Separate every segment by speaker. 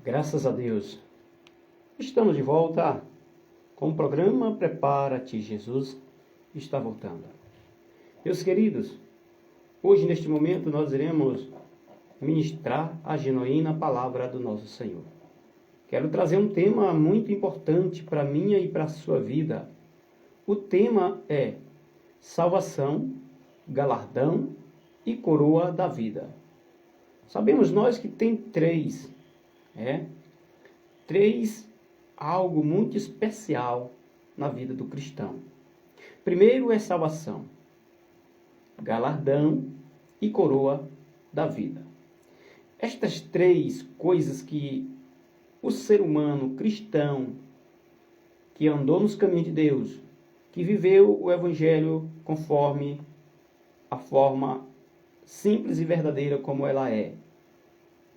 Speaker 1: Graças a Deus, estamos de volta com o programa Prepara-te, Jesus está voltando. Meus queridos, hoje neste momento nós iremos ministrar a genuína palavra do nosso Senhor. Quero trazer um tema muito importante para a minha e para a sua vida. O tema é salvação, galardão e coroa da vida. Sabemos nós que tem três algo muito especial na vida do cristão. Primeiro é salvação, galardão e coroa da vida. Estas três coisas que o ser humano cristão, que andou nos caminhos de Deus, que viveu o Evangelho conforme a forma simples e verdadeira como ela é,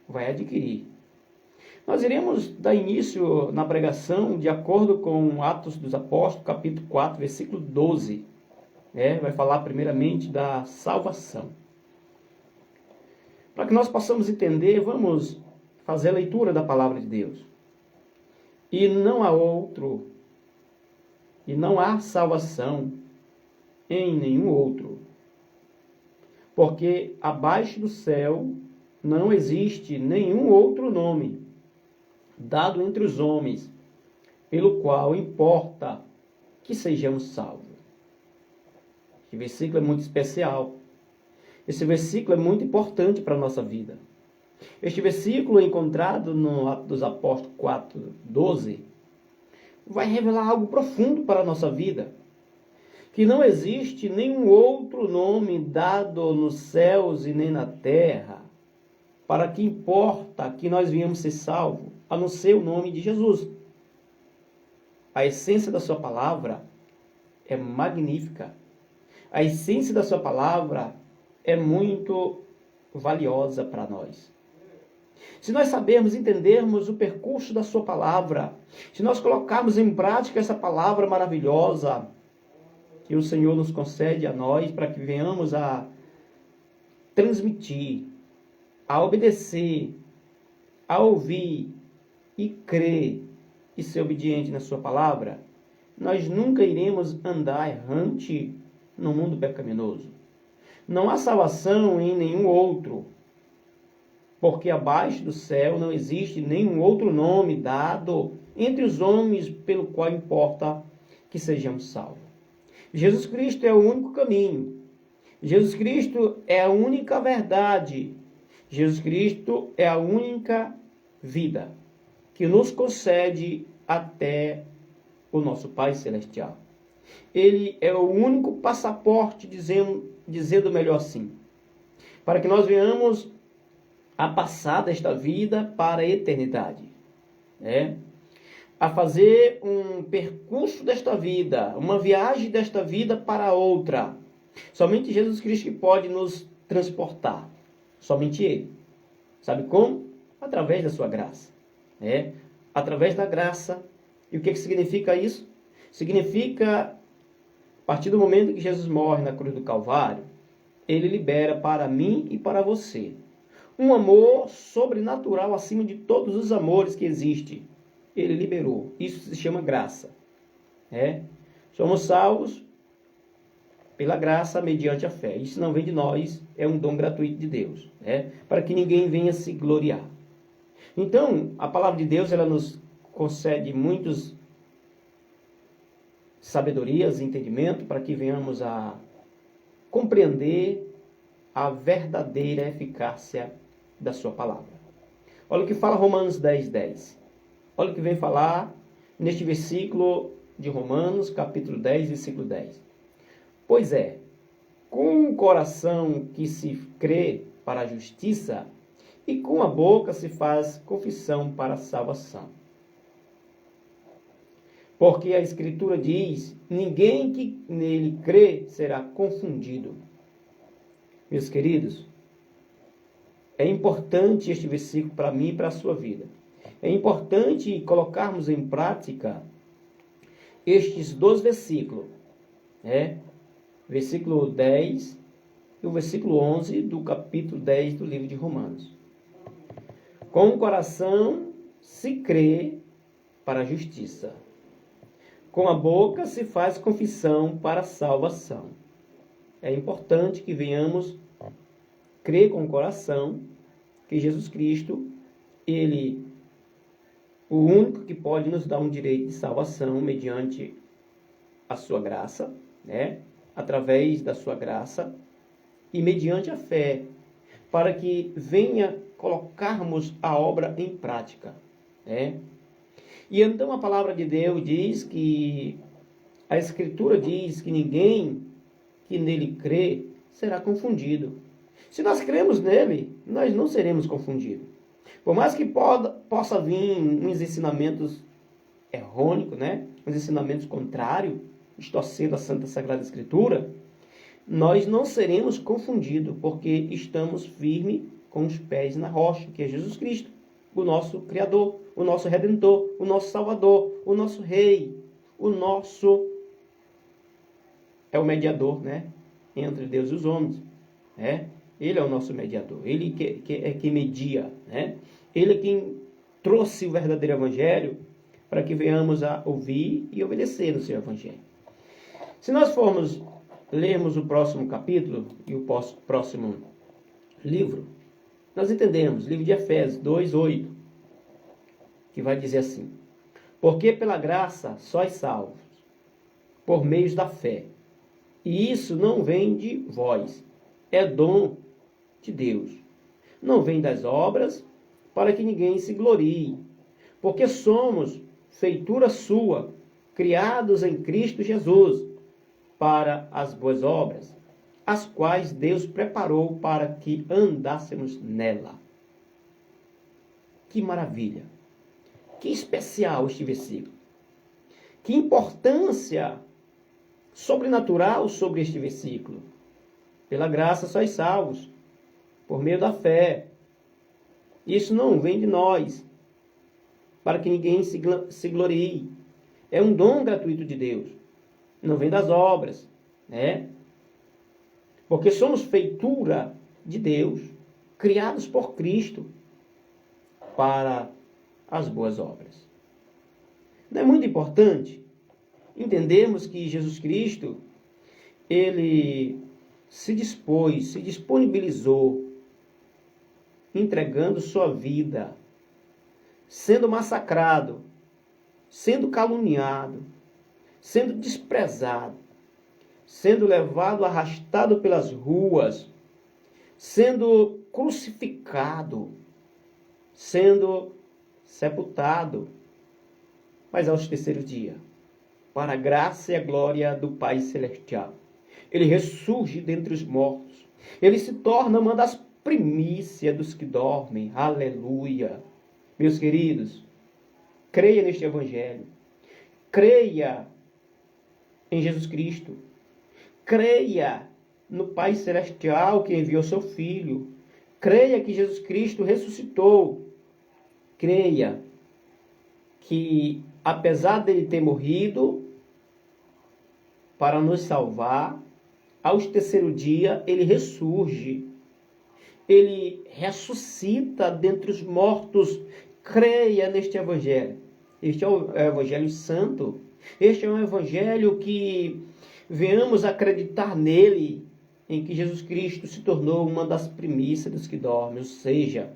Speaker 1: vai adquirir. Nós iremos dar início na pregação de acordo com Atos dos Apóstolos, capítulo 4, versículo 12. Vai falar primeiramente da salvação. Para que nós possamos entender, vamos fazer a leitura da palavra de Deus. E não há salvação em nenhum outro. Porque abaixo do céu não existe nenhum outro nome dado entre os homens, pelo qual importa que sejamos salvos. Este versículo é muito especial. Esse versículo é muito importante para a nossa vida. Este versículo, encontrado no Atos dos Apóstolos 4, 12, vai revelar algo profundo para a nossa vida. Que não existe nenhum outro nome dado nos céus e nem na terra, para que importa que nós venhamos ser salvos, a não ser o nome de Jesus. A essência da sua palavra é magnífica. A essência da sua palavra é muito valiosa para nós. Se nós sabermos, entendermos o percurso da sua palavra, se nós colocarmos em prática essa palavra maravilhosa que o Senhor nos concede a nós, para que venhamos a transmitir, a obedecer, a ouvir e crer e ser obediente na sua palavra, nós nunca iremos andar errante no mundo pecaminoso. Não há salvação em nenhum outro, porque abaixo do céu não existe nenhum outro nome dado entre os homens pelo qual importa que sejamos salvos. Jesus Cristo é o único caminho. Jesus Cristo é a única verdade. Jesus Cristo é a única vida que nos concede até o nosso Pai Celestial. Ele é o único passaporte, dizendo melhor assim, para que nós venhamos a passar desta vida para a eternidade. A fazer um percurso desta vida, uma viagem desta vida para outra. Somente Jesus Cristo que pode nos transportar. Somente Ele. Sabe como? Através da sua graça. Através da graça. E o que significa isso? Significa, a partir do momento que Jesus morre na cruz do Calvário, Ele libera para mim e para você um amor sobrenatural acima de todos os amores que existem. Ele liberou. Isso se chama graça. Somos salvos pela graça mediante a fé. Isso não vem de nós, é um dom gratuito de Deus. Para que ninguém venha se gloriar. Então, a palavra de Deus, ela nos concede muitas sabedorias e entendimento para que venhamos a compreender a verdadeira eficácia da sua palavra. Olha o que fala Romanos 10, 10. Olha o que vem falar neste versículo de Romanos, capítulo 10, versículo 10. Pois é, com o coração que se crê para a justiça, e com a boca se faz confissão para a salvação. Porque a Escritura diz, ninguém que nele crê será confundido. Meus queridos, é importante este versículo para mim e para a sua vida. É importante colocarmos em prática estes dois versículos. Versículo 10 e o versículo 11 do capítulo 10 do livro de Romanos. Com o coração se crê para a justiça. Com a boca se faz confissão para a salvação. É importante que venhamos crer com o coração que Jesus Cristo, Ele, o único que pode nos dar um direito de salvação mediante a sua graça, né? Através da sua graça e mediante a fé, para que venha colocarmos a obra em prática, né? E então a palavra de Deus diz que, a Escritura diz que ninguém que nele crê será confundido. Se nós cremos nele, nós não seremos confundidos. Por mais que possa vir uns ensinamentos errônicos, né? Uns ensinamentos contrários, distorcendo a Santa Sagrada Escritura, nós não seremos confundidos, porque estamos firmes com os pés na rocha, que é Jesus Cristo, o nosso Criador, o nosso Redentor, o nosso Salvador, o nosso Rei, o nosso... é o mediador, né? Entre Deus e os homens, né? Ele é o nosso mediador, ele é quem media, né? Ele é quem trouxe o verdadeiro Evangelho para que venhamos a ouvir e obedecer o seu Evangelho. Se nós formos lermos o próximo capítulo e o próximo livro, nós entendemos, livro de Efésios 2:8, que vai dizer assim: porque pela graça sois salvos, por meio da fé. E isso não vem de vós, é dom de Deus. Não vem das obras, para que ninguém se glorie. Porque somos feitura sua, criados em Cristo Jesus, para as boas obras, as quais Deus preparou para que andássemos nela. Que maravilha! Que especial este versículo! Que importância sobrenatural sobre este versículo! Pela graça sois salvos, por meio da fé. Isso não vem de nós, para que ninguém se glorie. É um dom gratuito de Deus. Não vem das obras, né? Porque somos feitura de Deus, criados por Cristo para as boas obras. Não é muito importante entendermos que Jesus Cristo, ele se dispôs, se disponibilizou, entregando sua vida, sendo massacrado, sendo caluniado, sendo desprezado, sendo levado, arrastado pelas ruas, sendo crucificado, sendo sepultado, mas aos terceiros dias, para a graça e a glória do Pai Celestial, ele ressurge dentre os mortos, ele se torna uma das primícias dos que dormem. Aleluia! Meus queridos, creia neste Evangelho, creia em Jesus Cristo, creia no Pai Celestial que enviou seu Filho, creia que Jesus Cristo ressuscitou, creia que apesar dele ter morrido para nos salvar, aos terceiro dia ele ressurge, ele ressuscita dentre os mortos. Creia neste Evangelho. Este é o Evangelho Santo. Este é um Evangelho que venhamos acreditar nele, em que Jesus Cristo se tornou uma das primícias dos que dormem. Ou seja,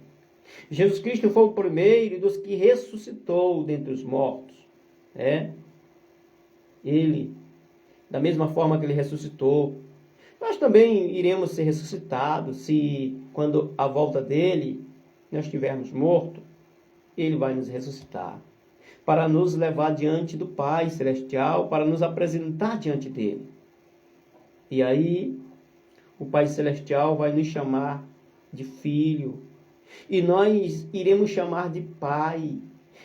Speaker 1: Jesus Cristo foi o primeiro dos que ressuscitou dentre os mortos. Ele, da mesma forma que ele ressuscitou, nós também iremos ser ressuscitados se, quando a volta dele, nós estivermos mortos, ele vai nos ressuscitar, para nos levar diante do Pai Celestial, para nos apresentar diante dele. E aí, o Pai Celestial vai nos chamar de filho, e nós iremos chamar de Pai,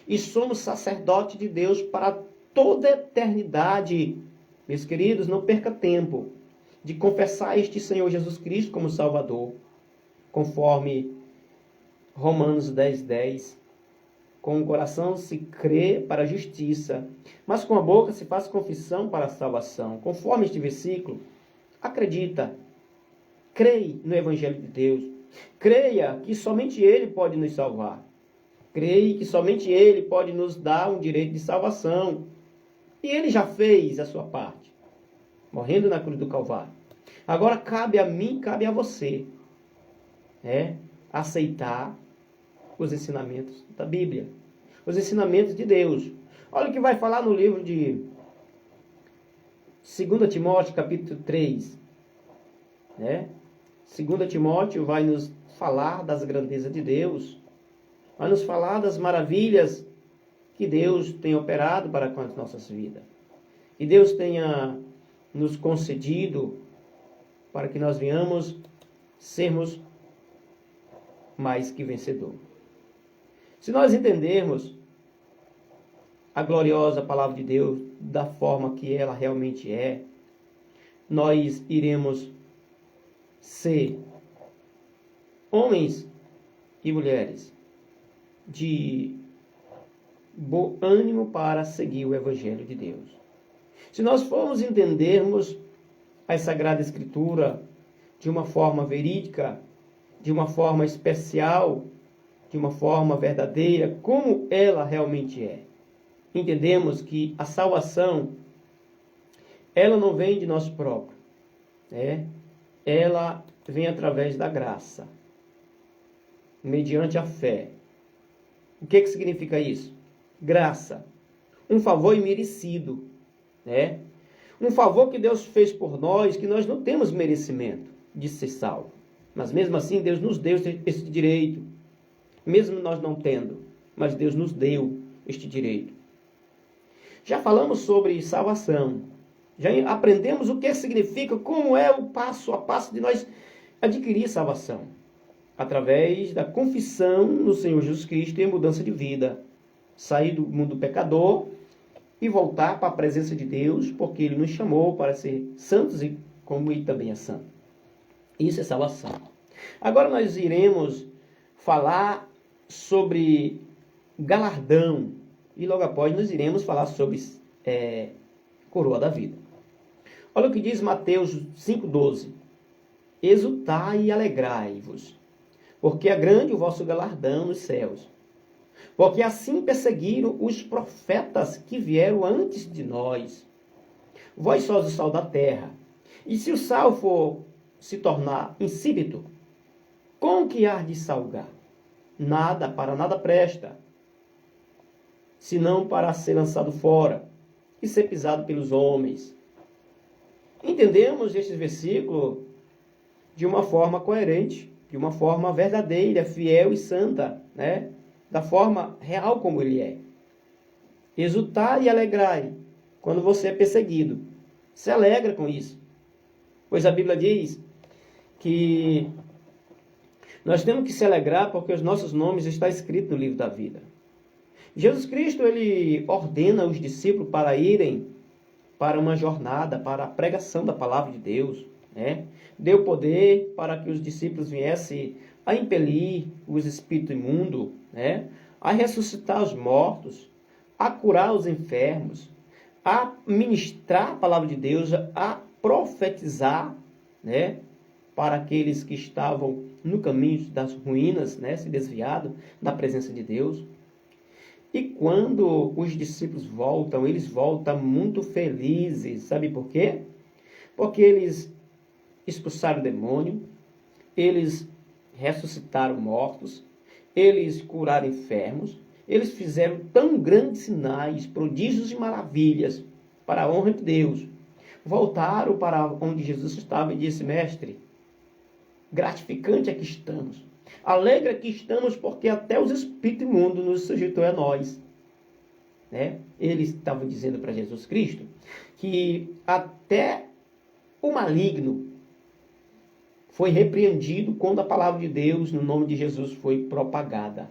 Speaker 1: e somos sacerdote de Deus para toda a eternidade. Meus queridos, não perca tempo de confessar este Senhor Jesus Cristo como Salvador, conforme Romanos 10:10. Com o coração se crê para a justiça, mas com a boca se faz confissão para a salvação. Conforme este versículo, acredita, creia no Evangelho de Deus, creia que somente Ele pode nos salvar. creio que somente Ele pode nos dar um direito de salvação. E Ele já fez a sua parte, morrendo na cruz do Calvário. Agora cabe a mim, cabe a você, aceitar os ensinamentos da Bíblia, os ensinamentos de Deus. Olha o que vai falar no livro de 2 Timóteo, capítulo 3. 2 Timóteo vai nos falar das grandezas de Deus, vai nos falar das maravilhas que Deus tem operado para com as nossas vidas. Que Deus tenha nos concedido para que nós venhamos sermos mais que vencedor. Se nós entendermos a gloriosa palavra de Deus da forma que ela realmente é, nós iremos ser homens e mulheres de bom ânimo para seguir o Evangelho de Deus. Se nós formos entendermos a Sagrada Escritura de uma forma verídica, de uma forma especial, de uma forma verdadeira, como ela realmente é, entendemos que a salvação, ela não vem de nós próprios, ela vem através da graça, mediante a fé. O que significa isso? Graça, um favor imerecido, um favor que Deus fez por nós, que nós não temos merecimento de ser salvo. Mas mesmo assim, Deus nos deu esse direito. Mesmo nós não tendo, mas Deus nos deu este direito. Já falamos sobre salvação. Já aprendemos o que significa, como é o passo a passo de nós adquirir salvação. Através da confissão no Senhor Jesus Cristo e a mudança de vida. Sair do mundo pecador e voltar para a presença de Deus, porque Ele nos chamou para ser santos e como Ele também é santo. Isso é salvação. Agora nós iremos falar sobre galardão. E logo após nós iremos falar sobre coroa da vida. Olha o que diz Mateus 5,12. Exultai e alegrai-vos, porque é grande o vosso galardão nos céus. Porque assim perseguiram os profetas que vieram antes de nós. Vós sois o sal da terra. E se o sal for se tornar insípido, com que há de salgar? Nada, para nada presta, senão para ser lançado fora e ser pisado pelos homens. Entendemos este versículo de uma forma coerente, de uma forma verdadeira, fiel e santa, da forma real como ele é. Exultai e alegrai quando você é perseguido. Se alegra com isso. Pois a Bíblia diz que nós temos que se alegrar porque os nossos nomes estão escritos no livro da vida. Jesus Cristo, ele ordena os discípulos para irem para uma jornada, para a pregação da palavra de Deus. Deu poder para que os discípulos viessem a impelir os espíritos imundos, a ressuscitar os mortos, a curar os enfermos, a ministrar a palavra de Deus, a profetizar, para aqueles que estavam no caminho das ruínas, se desviado da presença de Deus. E quando os discípulos voltam, eles voltam muito felizes. Sabe por quê? Porque eles expulsaram o demônio, eles ressuscitaram mortos, eles curaram enfermos, eles fizeram tão grandes sinais, prodígios e maravilhas para a honra de Deus. Voltaram para onde Jesus estava e disse: Mestre, gratificante é que estamos, alegre é que estamos, porque até os espíritos imundos nos sujeitou a nós. Eles estavam dizendo para Jesus Cristo que até o maligno foi repreendido quando a palavra de Deus, no nome de Jesus, foi propagada.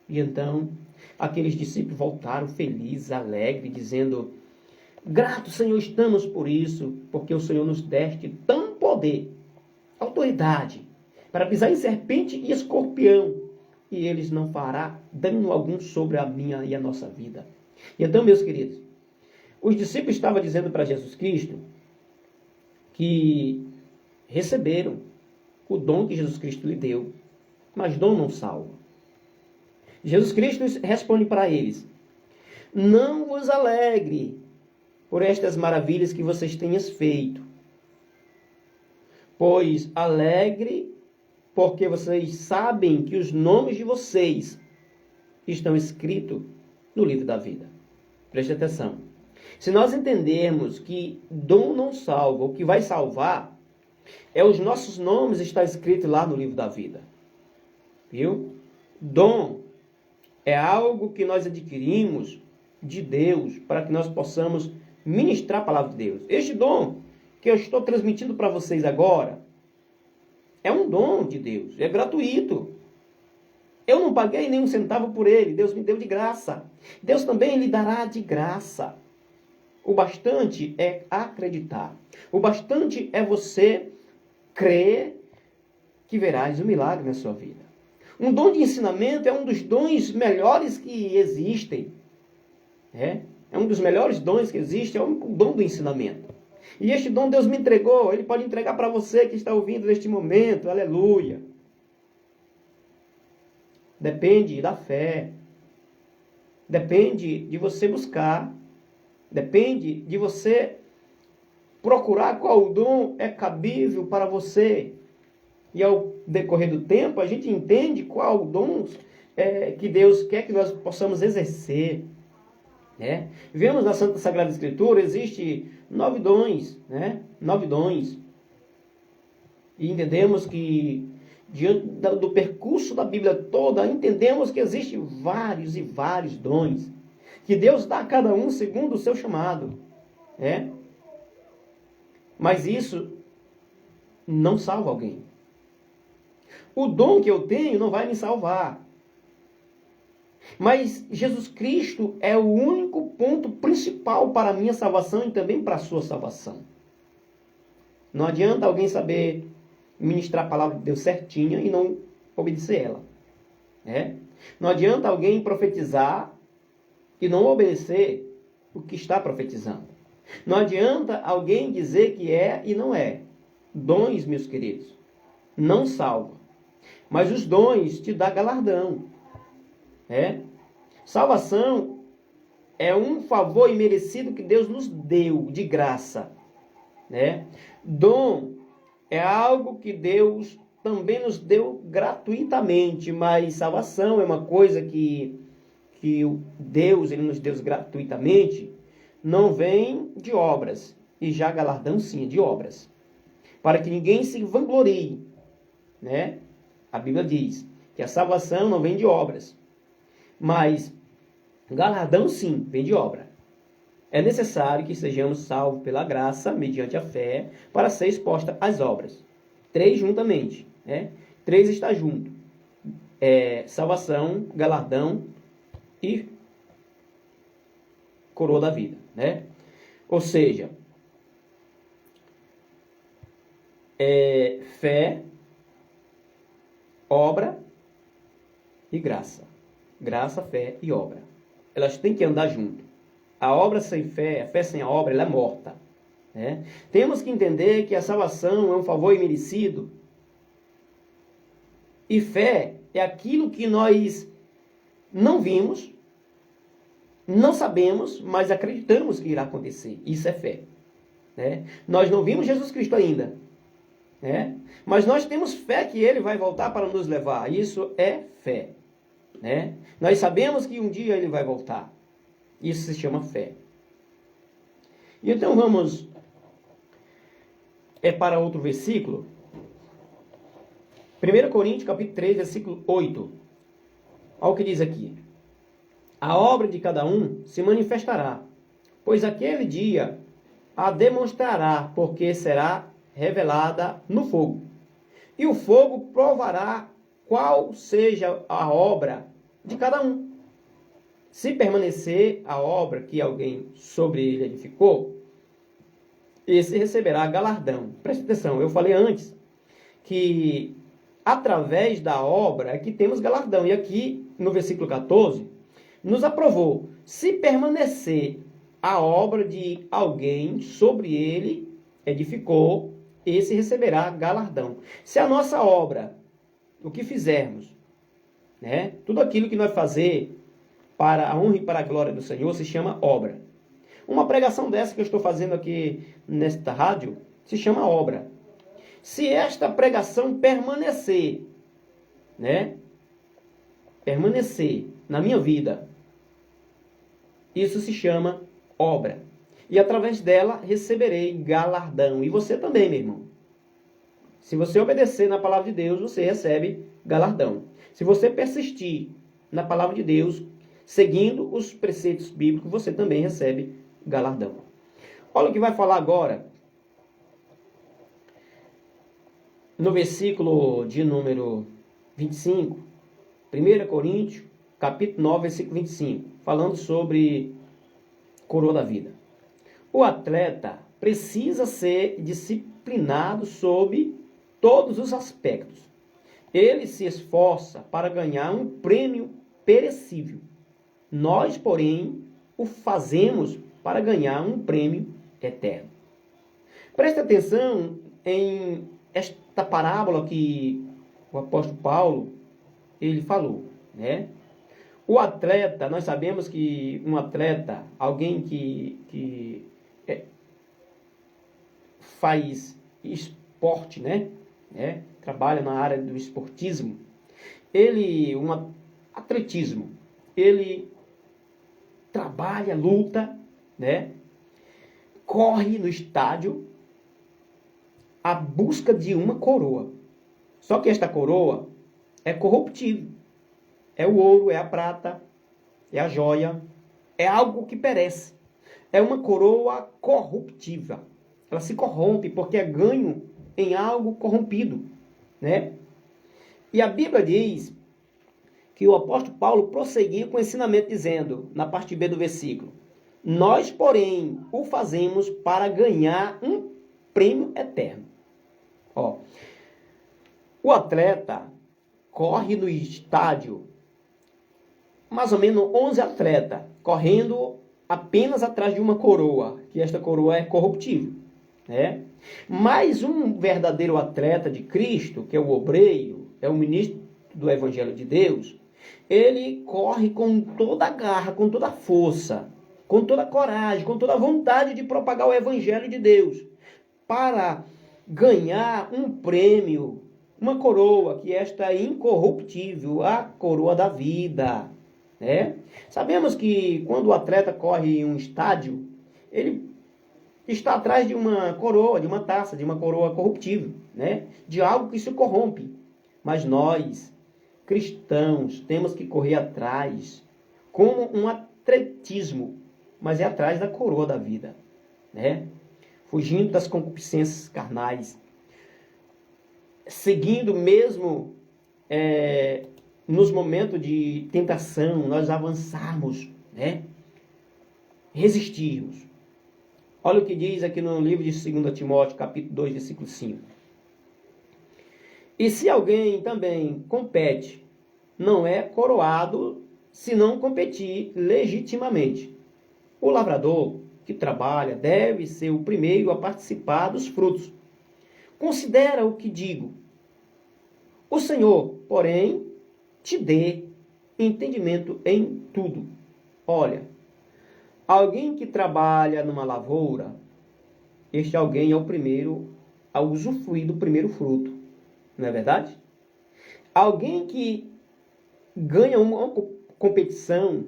Speaker 1: E então, aqueles discípulos voltaram felizes, alegres, dizendo: grato, Senhor, estamos por isso, porque o Senhor nos deste tão poder, autoridade, para pisar em serpente e escorpião, e eles não fará dano algum sobre a minha e a nossa vida. E então, meus queridos, os discípulos estavam dizendo para Jesus Cristo que receberam o dom que Jesus Cristo lhe deu, mas dom não salva. Jesus Cristo responde para eles: não vos alegre por estas maravilhas que vocês tenham feito, pois alegre porque vocês sabem que os nomes de vocês estão escritos no livro da vida. Preste atenção. Se nós entendermos que dom não salva, o que vai salvar é os nossos nomes estar escritos lá no livro da vida. Viu? Dom é algo que nós adquirimos de Deus para que nós possamos ministrar a palavra de Deus. Este dom que eu estou transmitindo para vocês agora é um dom de Deus, é gratuito. Eu não paguei nenhum centavo por ele, Deus me deu de graça. Deus também lhe dará de graça. O bastante é acreditar. O bastante é você crer que verás um milagre na sua vida. Um dom de ensinamento é um dos dons melhores que existem. É um dos melhores dons que existem, é o dom do ensinamento. E este dom Deus me entregou, Ele pode entregar para você que está ouvindo neste momento, aleluia. Depende da fé, depende de você buscar, depende de você procurar qual dom é cabível para você. E ao decorrer do tempo, a gente entende qual dons que Deus quer que nós possamos exercer. Vemos na Santa Sagrada Escritura, existe 9 dons, 9 dons. E entendemos que, diante do percurso da Bíblia toda, entendemos que existem vários e vários dons, que Deus dá a cada um segundo o seu chamado. Mas isso não salva alguém. O dom que eu tenho não vai me salvar. Mas Jesus Cristo é o único ponto principal para a minha salvação e também para a sua salvação. Não adianta alguém saber ministrar a palavra de Deus certinha e não obedecer ela. Não adianta alguém profetizar e não obedecer o que está profetizando. Não adianta alguém dizer que é e não é. Dons, meus queridos, não salva. Mas os dons te dão galardão. Salvação é um favor imerecido que Deus nos deu de graça. Dom é algo que Deus também nos deu gratuitamente, mas salvação é uma coisa que Deus ele nos deu gratuitamente, não vem de obras, e já galardão sim, de obras, para que ninguém se vanglorie. A Bíblia diz que a salvação não vem de obras, mas galardão sim, vem de obra. É necessário que sejamos salvos pela graça, mediante a fé, para ser exposta às obras. 3 juntamente. 3 está junto. Salvação, galardão e coroa da vida. Ou seja, fé, obra e graça. Graça, fé e obra. Elas têm que andar junto. A obra sem fé, a fé sem a obra, ela é morta. Temos que entender que a salvação é um favor imerecido. E fé é aquilo que nós não vimos, não sabemos, mas acreditamos que irá acontecer. Isso é fé. Nós não vimos Jesus Cristo ainda. Mas nós temos fé que Ele vai voltar para nos levar. Isso é fé. Nós sabemos que um dia Ele vai voltar. Isso se chama fé. E então vamos para outro versículo. 1 Coríntios capítulo 3, versículo 8. Olha o que diz aqui. A obra de cada um se manifestará, pois aquele dia a demonstrará, porque será revelada no fogo. E o fogo provará qual seja a obra de cada um. Se permanecer a obra que alguém sobre ele edificou, esse receberá galardão. Preste atenção, eu falei antes que através da obra é que temos galardão. E aqui no versículo 14, nos aprovou. Se permanecer a obra de alguém sobre ele edificou, esse receberá galardão. Se a nossa obra, o que fizermos, né? Tudo aquilo que nós fazer para a honra e para a glória do Senhor se chama obra. Uma pregação dessa que eu estou fazendo aqui nesta rádio se chama obra. Se esta pregação permanecer, né? Permanecer na minha vida, isso se chama obra. E através dela receberei galardão. E você também, meu irmão. Se você obedecer na palavra de Deus, você recebe galardão. Se você persistir na palavra de Deus, seguindo os preceitos bíblicos, você também recebe galardão. Olha o que vai falar agora no versículo de número 25, 1 Coríntios, capítulo 9, versículo 25, falando sobre coroa da vida. O atleta precisa ser disciplinado sob todos os aspectos. Ele se esforça para ganhar um prêmio perecível. Nós, porém, o fazemos para ganhar um prêmio eterno. Preste atenção em esta parábola que o apóstolo Paulo ele falou, né? O atleta, nós sabemos que um atleta, alguém que faz esporte, né? Trabalha na área do esportismo, atletismo, ele trabalha, luta, né? Corre no estádio à busca de uma coroa. Só que esta coroa é corruptível. É o ouro, é a prata, é a joia, é algo que perece. É uma coroa corruptível. Ela se corrompe porque é ganho em algo corrompido, né? E a Bíblia diz que o apóstolo Paulo prosseguia com o ensinamento dizendo, na parte B do versículo, nós, porém, o fazemos para ganhar um prêmio eterno. Ó, o atleta corre no estádio, mais ou menos 11 atletas, correndo apenas atrás de uma coroa, que esta coroa é corruptível, né? Mas um verdadeiro atleta de Cristo, que é o obreiro, é o ministro do Evangelho de Deus, ele corre com toda a garra, com toda a força, com toda a coragem, com toda a vontade de propagar o Evangelho de Deus, para ganhar um prêmio, uma coroa, que esta é incorruptível, a coroa da vida, né? Sabemos que quando o atleta corre em um estádio, ele está atrás de uma coroa, de uma taça, de uma coroa corruptível, né? De algo que se corrompe. Mas nós, cristãos, temos que correr atrás, como um atletismo, mas é atrás da coroa da vida, né? Fugindo das concupiscências carnais, seguindo mesmo nos momentos de tentação, nós avançarmos, né? Resistirmos. Olha o que diz aqui no livro de 2 Timóteo, capítulo 2, versículo 5. E se alguém também compete, não é coroado se não competir legitimamente. O lavrador que trabalha deve ser o primeiro a participar dos frutos. Considera o que digo. O Senhor, porém, te dê entendimento em tudo. Olha, alguém que trabalha numa lavoura, este alguém é o primeiro a usufruir do primeiro fruto. Não é verdade? Alguém que ganha uma competição,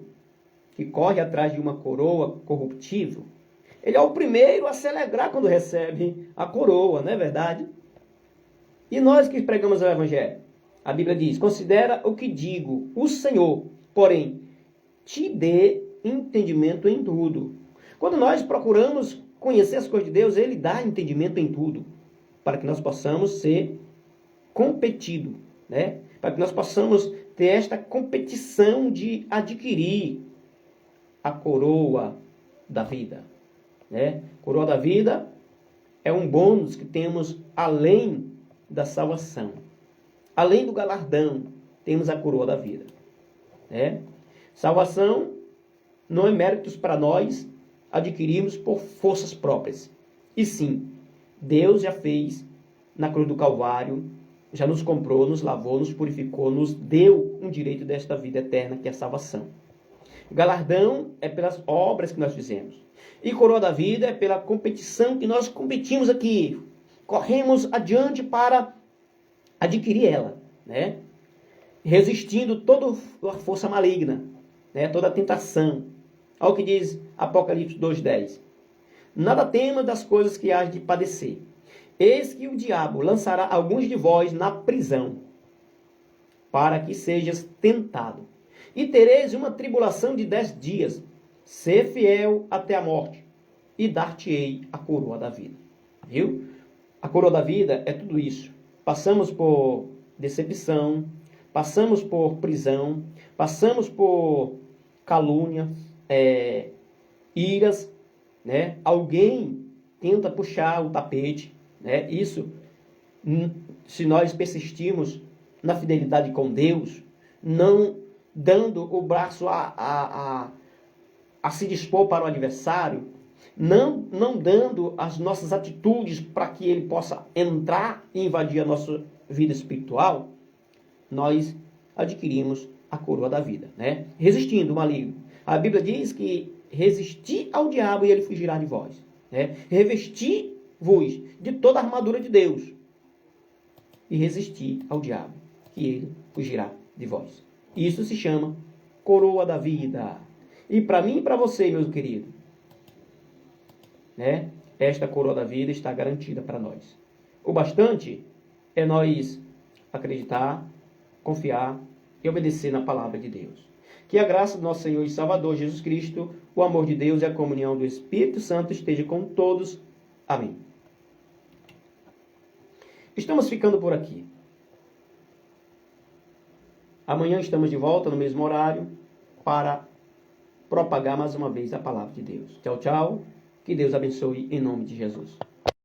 Speaker 1: que corre atrás de uma coroa corruptível, ele é o primeiro a se alegrar quando recebe a coroa, não é verdade? E nós que pregamos o Evangelho, a Bíblia diz, considera o que digo, o Senhor, porém, te dê entendimento em tudo. Quando nós procuramos conhecer as coisas de Deus, Ele dá entendimento em tudo, para que nós possamos ser competidos, né? Para que nós possamos ter esta competição de adquirir a coroa da vida, né? Coroa da vida é um bônus que temos além da salvação. Além do galardão, temos a coroa da vida, né? Salvação não é méritos para nós adquirirmos por forças próprias. E sim, Deus já fez na cruz do Calvário já nos comprou, nos lavou, nos purificou, nos deu um direito desta vida eterna, que é a salvação. O galardão é pelas obras que nós fizemos. E coroa da vida é pela competição que nós competimos aqui. Corremos adiante para adquirir ela, né? Resistindo toda a força maligna, né? Toda a tentação. Olha o que diz Apocalipse 2:10. Nada tema das coisas que hás de padecer. Eis que o diabo lançará alguns de vós na prisão, para que sejas tentado. E tereis uma tribulação de 10 dias. Ser fiel até a morte, e dar-te-ei a coroa da vida. Viu? A coroa da vida é tudo isso. Passamos por decepção, passamos por prisão, passamos por calúnia, iras, né? Alguém tenta puxar o tapete, né? Isso, se nós persistirmos na fidelidade com Deus, não dando o braço a se dispor para o adversário, não dando as nossas atitudes para que ele possa entrar e invadir a nossa vida espiritual, nós adquirimos a coroa da vida, né? Resistindo o maligno. A Bíblia diz que resisti ao diabo e ele fugirá de vós, né? Revesti-vos de toda a armadura de Deus e resisti ao diabo, que ele fugirá de vós. Isso se chama coroa da vida. E para mim e para você, meu querido, né? Esta coroa da vida está garantida para nós. O bastante é nós acreditar, confiar e obedecer na palavra de Deus. Que a graça do nosso Senhor e Salvador Jesus Cristo, o amor de Deus e a comunhão do Espírito Santo esteja com todos. Amém. Estamos ficando por aqui. Amanhã estamos de volta no mesmo horário para propagar mais uma vez a palavra de Deus. Tchau, tchau. Que Deus abençoe em nome de Jesus.